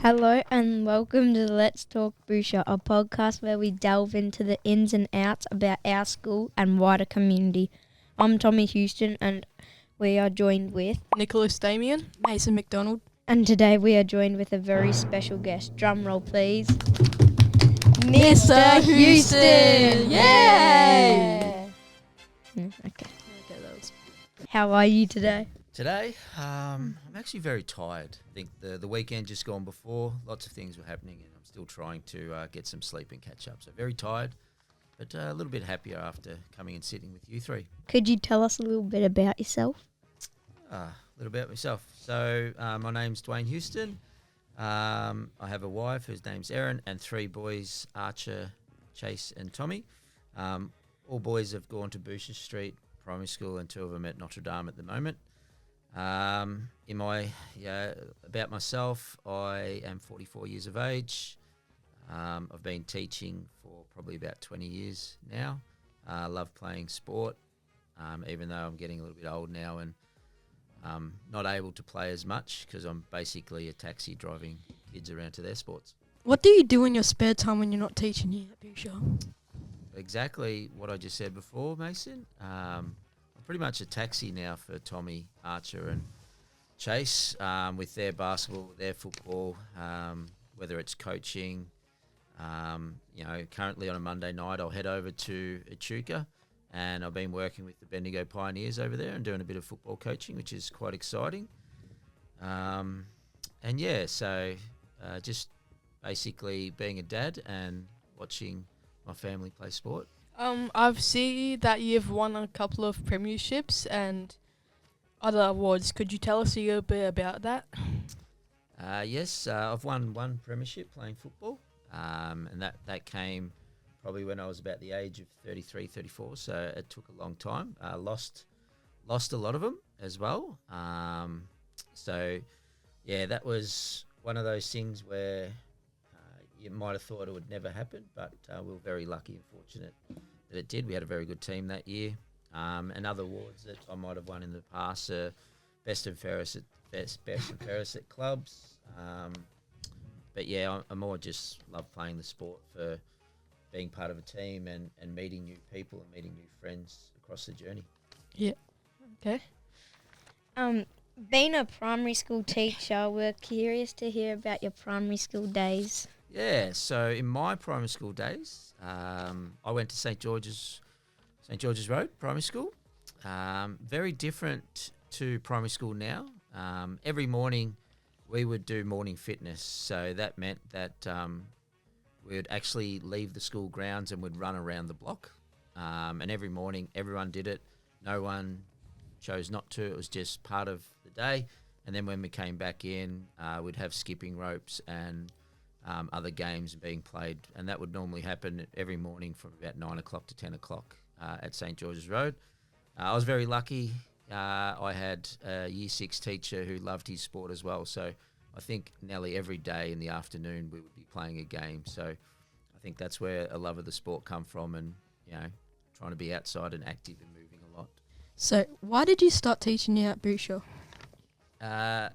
Hello and welcome to Let's Talk Bourchier, a podcast where we delve into the ins and outs about our school and wider community. I'm Tommy Hueston and we are joined with... Nicholas Damien, Mason McDonald. And today we are joined with a very special guest. Drum roll please. Mr. Hueston! Yay! Okay. Okay, that was... How are you today? Today, I'm actually very tired. I think the weekend just gone before, lots of things were happening and I'm still trying to get some sleep and catch up. So very tired, but a little bit happier after coming and sitting with you three. Could you tell us a little bit about yourself? A little bit about myself. So my name's Dwayne Hueston. I have a wife whose name's Erin and three boys, Archer, Chase and Tommy. All boys have gone to Bourchier Street Primary School and two of them at Notre Dame at the moment. About myself, I am 44 years of age. I've been teaching for probably about 20 years now. I love playing sport, even though I'm getting a little bit old now and not able to play as much because I'm basically a taxi driving kids around to their sports. What do you do in your spare time when you're not teaching here at Bourchier? Exactly what I just said before, Mason. I'm pretty much a taxi now for Tommy, Archer and Chase with their basketball, their football, whether it's coaching. Currently on a Monday night I'll head over to Echuca and I've been working with the Bendigo Pioneers over there and doing a bit of football coaching, which is quite exciting. Just basically being a dad and watching my family play sport. I've seen that you've won a couple of premierships and other awards. Could you tell us a little bit about that? Yes, I've won one premiership playing football, and that came probably when I was about the age of 33, 34, so it took a long time. Lost a lot of them as well. That was one of those things where you might have thought it would never happen, but we were very lucky and fortunate that it did. We had a very good team that year. And other awards that I might have won in the past are best and fairest at clubs. I more just love playing the sport for being part of a team and meeting new people and meeting new friends across the journey. Yeah. Okay. Being a primary school teacher, we're curious to hear about your primary school days. Yeah, so in my primary school days, I went to St. George's Road Primary School. Very different to primary school now. Every morning we would do morning fitness, so that meant that we would actually leave the school grounds and would run around the block. And every morning everyone did it. No one chose not to. It was just part of the day. And then when we came back in, we'd have skipping ropes and other games being played, and that would normally happen every morning from about 9 o'clock to 10 o'clock at St. George's Road. I was very lucky. I had a Year 6 teacher who loved his sport as well, so I think nearly every day in the afternoon we would be playing a game. So I think that's where a love of the sport come from, and trying to be outside and active and moving a lot. So why did you start teaching here at Bourchier? I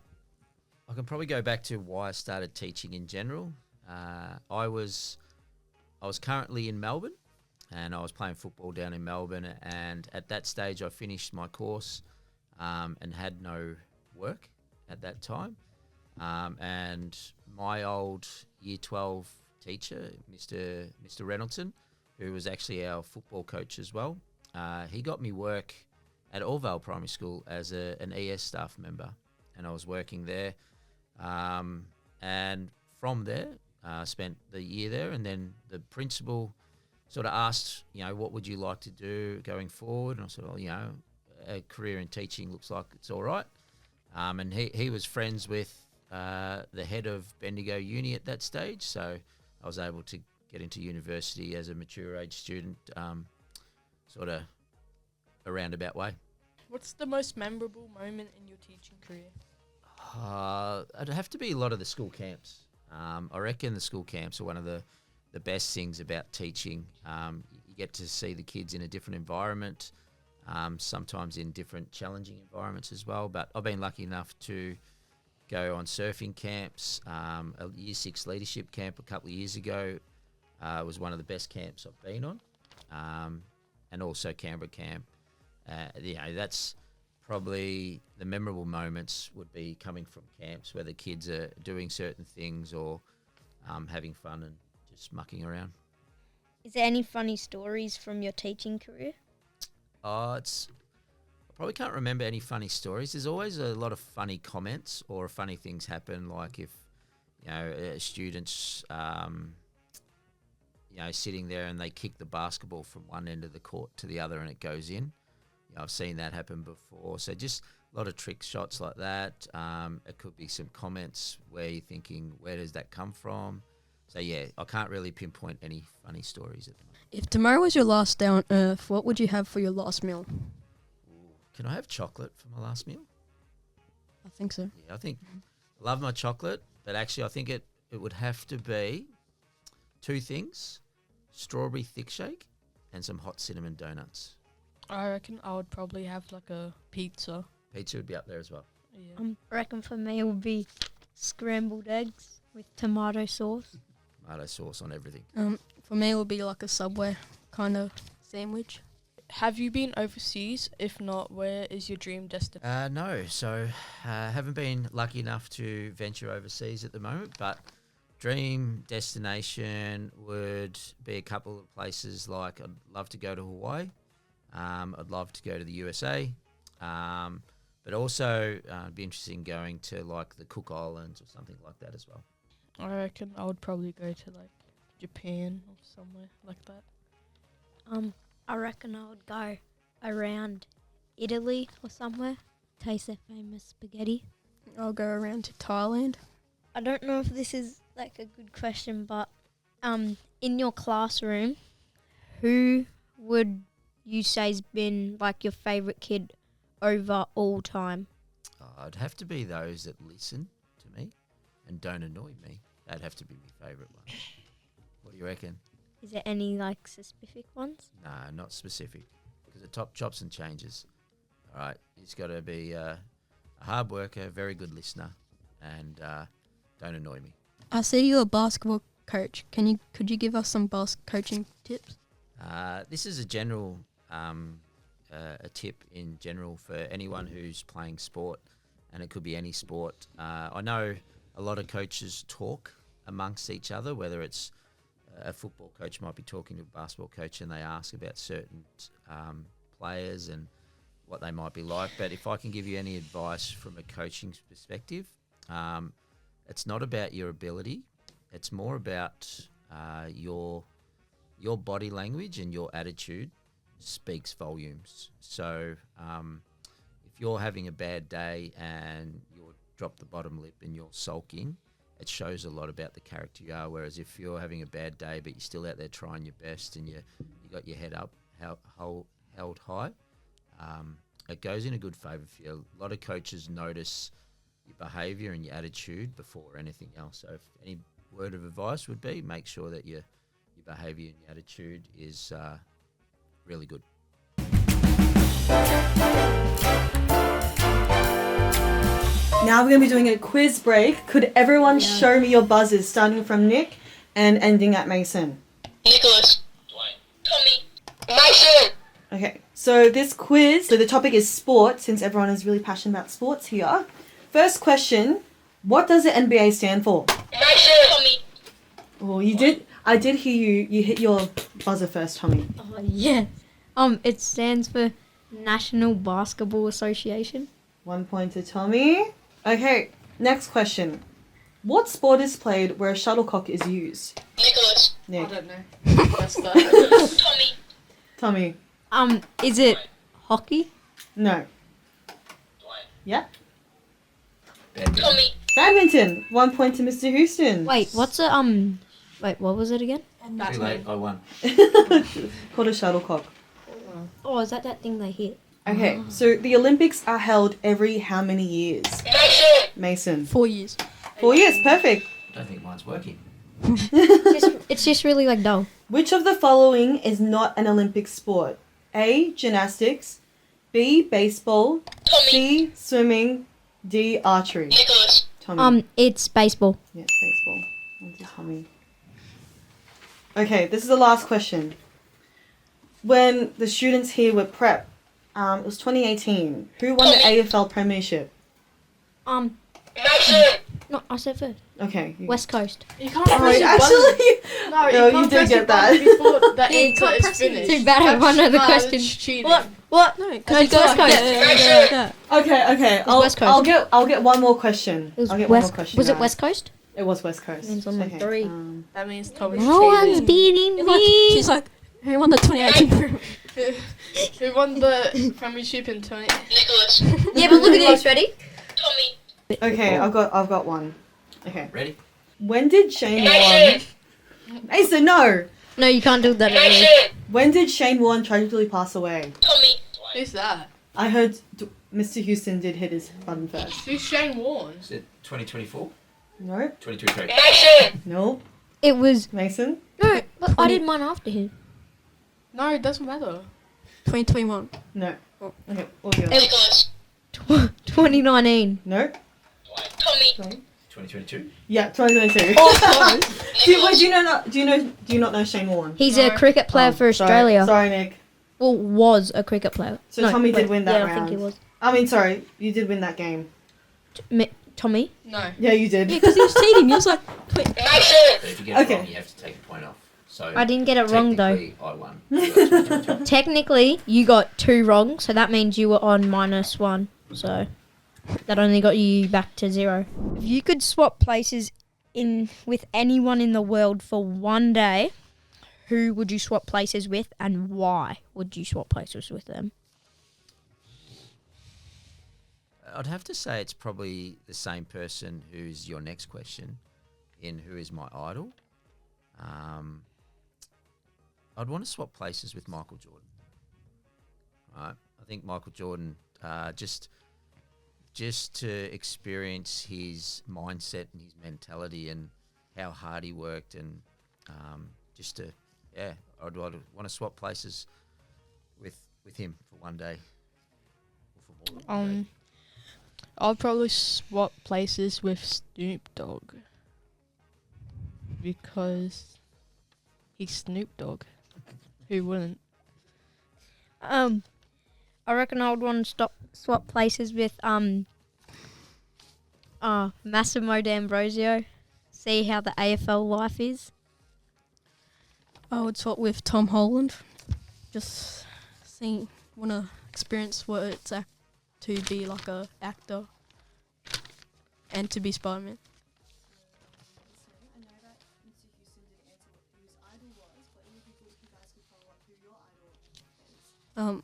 can probably go back to why I started teaching in general. I was currently in Melbourne, and I was playing football down in Melbourne. And at that stage, I finished my course and had no work at that time. And my old Year 12 teacher, Mr. Reynoldsson, who was actually our football coach as well, he got me work at Orvale Primary School as an ES staff member, and I was working there. And from there, spent the year there, and then the principal sort of asked, what would you like to do going forward? And I said, well, a career in teaching looks like it's all right. And he was friends with the head of Bendigo Uni at that stage, so I was able to get into university as a mature age student, sort of a roundabout way. What's the most memorable moment in your teaching career? It'd have to be a lot of the school camps. I reckon the school camps are one of the best things about teaching. You get to see the kids in a different environment, sometimes in different challenging environments as well. But I've been lucky enough to go on surfing camps. A Year 6 leadership camp a couple of years ago was one of the best camps I've been on, and also Canberra camp. That's probably the memorable moments would be coming from camps where the kids are doing certain things or having fun and just mucking around. Is there any funny stories from your teaching career? I probably can't remember any funny stories. There's always a lot of funny comments or funny things happen, like if students sitting there and they kick the basketball from one end of the court to the other and it goes in. I've seen that happen before. So just a lot of trick shots like that. It could be some comments where you're thinking, where does that come from? So, yeah, I can't really pinpoint any funny stories at the moment. If tomorrow was your last day on Earth, what would you have for your last meal? Can I have chocolate for my last meal? I think so. Yeah, I love my chocolate, but actually I think it would have to be 2 things, strawberry thick shake and some hot cinnamon donuts. I reckon I would probably have like a pizza. Pizza would be up there as well. Yeah. I reckon for me it would be scrambled eggs with tomato sauce. Tomato sauce on everything. For me, it would be like a Subway kind of sandwich. Have you been overseas? If not, where is your dream destination? No, so haven't been lucky enough to venture overseas at the moment, but dream destination would be a couple of places. Like I'd love to go to Hawaii. I'd love to go to the USA, but also it'd be interesting in going to like the Cook Islands or something like that as well. I reckon I would probably go to like Japan or somewhere like that. I reckon I would go around Italy or somewhere, taste their famous spaghetti. I'll go around to Thailand. I don't know if this is like a good question, but in your classroom, who would you say's been like your favourite kid over all time? I'd have to be those that listen to me and don't annoy me. That'd have to be my favourite one. What do you reckon? Is there any like specific ones? No, not specific, because it chops and changes. All right, he's got to be a hard worker, very good listener, and don't annoy me. I see you're a basketball coach. Could you give us some coaching tips? This is a general a tip in general for anyone who's playing sport, and it could be any sport. I know a lot of coaches talk amongst each other, whether it's a football coach might be talking to a basketball coach and they ask about certain players and what they might be like. But if I can give you any advice from a coaching perspective, it's not about your ability. It's more about your body language and your attitude speaks volumes. So if you're having a bad day and you're drop the bottom lip and you're sulking, it shows a lot about the character you are. Whereas if you're having a bad day but you're still out there trying your best and you got your head up held high, it goes in a good favour for you. A lot of coaches notice your behaviour and your attitude before anything else. So if any word of advice would be, make sure that your behaviour and your attitude is really good. Now we're going to be doing a quiz break. Could everyone show me your buzzers, starting from Nick and ending at Mason? Nicholas. Dwayne. Tommy. Mason. Okay, so this quiz, so the topic is sport, since everyone is really passionate about sports here. First question, what does the NBA stand for? Mason. Tommy. Oh, I did hear you hit your buzzer first, Tommy. Oh yeah. It stands for National Basketball Association. 1 point to Tommy. Okay, next question. What sport is played where a shuttlecock is used? Nicholas. Nick. I don't know. That's that. Tommy. Tommy. Is it hockey? No. Dwayne. Yeah. Tommy. Badminton. 1 point to Mr. Hueston. Wait, what's a Wait, what was it again? Too late, I won. Called a shuttlecock. Oh, is that thing they hit? Okay, so the Olympics are held every how many years? Mason. Mason. 4 years. 4 years, perfect. I don't think mine's working. It's just really like dull. Which of the following is not an Olympic sport? A, gymnastics. B, baseball. Tommy. C, swimming. D, archery. Nicholas. Tommy. It's baseball. Yeah, baseball. One to Tommy. Okay, this is the last question. When the students here were prep, it was 2018. Who won the AFL Premiership? Mason. No, I said first. Okay. West Coast. You can't Oh, press your actually, button. No, No, you can't did press get your button that. before the Yeah, you answer can't is press it. finished. Too bad I won another question. That's cheating. What? No, No, because it's West Coast. Yeah. Okay. West Coast. I'll get one more question. It was I'll get one West. more question. Was it guys. West Coast? It was West Coast. Means I'm on Okay, 3. That means Tommy's No one's cheating. beating She's like, who won the 2018? Who won the premiership in 20? Nicholas. Yeah, but look at this. Ready? Tommy. Okay, I've got one. Okay. Ready? When did Shane Mason. Warne? Mason, no. No, you can't do that. Mason. When did Shane Warne tragically pass away? Tommy. Who's that? I heard Mr. Houston did hit his button first. Who's Shane Warne? Is it 2024? No. 2023. Mason. No. It was Mason. no. But I did mine after him. No, it doesn't matter. 2021. No. Oh. Okay. What was yours? Nicholas. 2019. No. Tommy. 2022. Yeah, 2022. Do you not know Shane Warne? He's No. a cricket player Oh, for sorry. Australia. Sorry, Nick. Well, was a cricket player. So Tommy did win that yeah, I round. think he was. I mean, sorry, you did win that game. Tommy. No. Yeah, you did. Yeah, because he was cheating. He was like, Mason. But if you get Okay. it wrong, you have to take a point off. So I didn't get it wrong though. technically, I won. So that's 2022. Technically, you got 2 wrong, so that means you were on -1. So that only got you back to 0. If you could swap places in with anyone in the world for one day, who would you swap places with, and why would you swap places with them? I'd have to say it's probably the same person who's your next question in who is my idol. I'd want to swap places with Michael Jordan. Right? I think Michael Jordan, just to experience his mindset and his mentality and how hard he worked, and I'd want to swap places with him for one day. Or for more than one day. I'll probably swap places with Snoop Dogg. Because he's Snoop Dogg. Who wouldn't? I reckon I would want to swap places with Massimo D'Ambrosio. See how the AFL life is. I would swap with Tom Holland. Just want to experience what it's like to be like a actor and to be Spider-Man.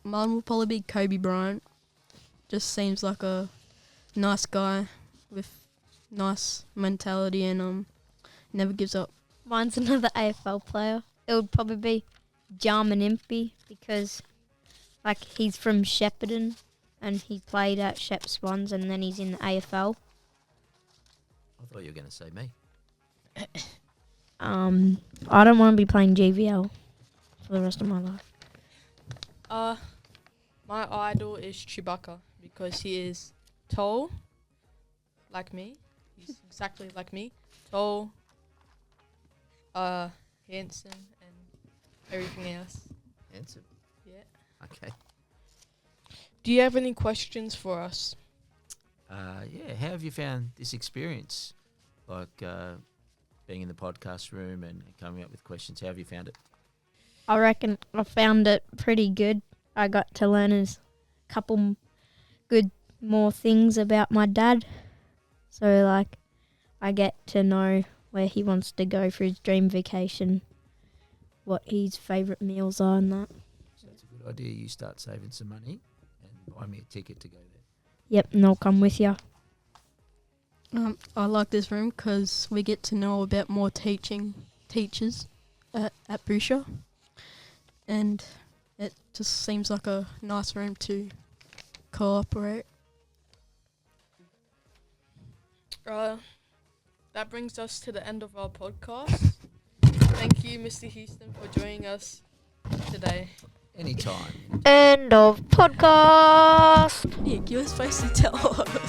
Mine will probably be Kobe Bryant. Just seems like a nice guy with nice mentality and never gives up. Mine's another AFL player. It would probably be Jarman Impey because, like, he's from Shepparton and he played at Shep Swans and then he's in the AFL. I thought you were going to say me. I don't want to be playing GVL for the rest of my life. My idol is Chewbacca because he is tall, like me. He's exactly like me. Tall, handsome, and everything else. Handsome. Yeah. Okay. Do you have any questions for us? Yeah. How have you found this experience? Like being in the podcast room and coming up with questions. How have you found it? I reckon I found it pretty good. I got to learn a couple good more things about my dad. So, like, I get to know where he wants to go for his dream vacation, what his favourite meals are and that. So it's a good idea you start saving some money and buy me a ticket to go there. Yep, and I'll come with you. I like this room because we get to know about more teachers at Bourchier, and it just seems like a nice room to cooperate. That brings us to the end of our podcast. Thank you, Mr. Hueston, for joining us today. Anytime. End of podcast. Nick, you're supposed to tell us.